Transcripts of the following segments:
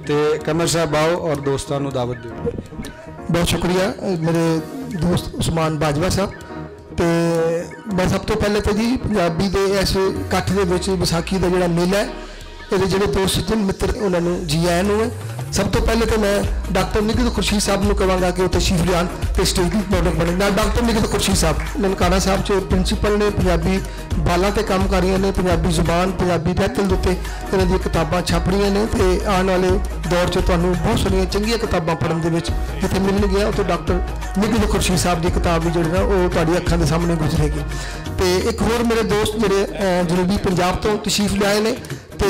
तो कमर साहब आओ और दोस्तों को दावत दो। बहुत शुक्रिया मेरे दोस्त उस्मान बाजवा साहब। तो मैं सब तो पहले तो जी पंजाबी के इस इकट्ठ के विसाखी का जोड़ा मेला है ये जो दोस्त सज्जन मित्र उन्होंने जी आया है। सब तो पहले तो मैं डॉक्टर निखिल खुर्शीद साहब को कहांगा कि वो तशरीफ लियान तो स्टेज की प्रोडक्ट बने ना। डॉक्टर निखिल खुर्शीद साहब ननकाना साहब जो प्रिंसीपल ने पंजाबी बालों से काम कर रही ने, पंजाबी जुबान पंजाबी रहतल के उत्ते इन्हों दी किताबां छापणियां ने। तो आने वाले दौर च तुहानूं बहुत सारियां चंगियां किताबां पढ़न दे विच जिथे मिलणगियां उत्थे डॉक्टर निखिल खुर्शीद साहब की किताब भी जिहड़ी ना वो तुहाडी अखां दे सामने गुजरेगी। तो एक होर मेरे दोस्त जिहड़े जनूबी पंजाब तो तशरीफ लिआए ने तो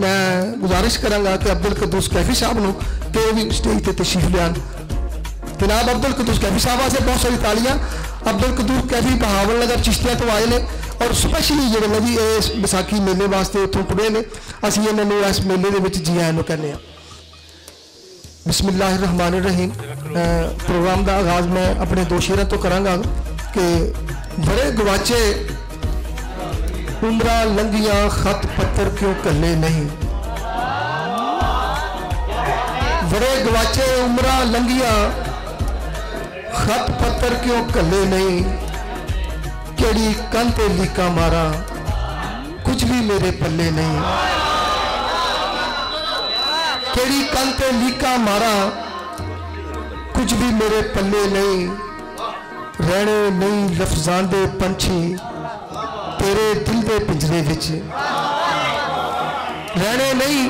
मैं गुजारिश कराँगा कि अब्दुल कदूस कैफी साहब को कि वो भी स्टेज पर तशरीफ लियान। जनाब अब्दुल कदूस कैफी साहब वास्ते बहुत सारी तालियां। अब्दुल कदूस कैफी बहावल नगर चिश्तिया तो आए हैं और स्पैशली जो ने जी इस विसाखी मेले वास्ते उतों टुरे ने। असीं इन्होंने इस मेले के जी आया कहने। बिस्मिल्लाहिर्रहमानिर्रहीम। प्रोग्राम का आगाज़ मैं अपने दो शेरों तो कराँगा कि बड़े गवाचे उम्रा लंघिया खत पत्थर क्यों कले नहीं। बड़े गवाचे उम्रा लंघिया खत पत्थर क्यों कले नहीं। केड़ी कंध ते लीका मारा कुछ भी मेरे पल्ले नहीं। केड़ी कंध ते लीका मारा कुछ भी मेरे पल्ले नहीं। रहने नहीं लफ्जां दे पंछी तेरे दिल के पिंजरे विच। रहने नहीं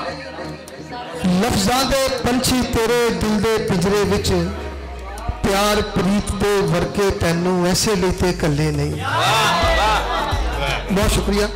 लफ्जां दे पंछी तेरे दिल के पिंजरे विच। प्यार प्रीत दे वर्के तैनू ऐसे लेते कले नहीं। बहुत शुक्रिया।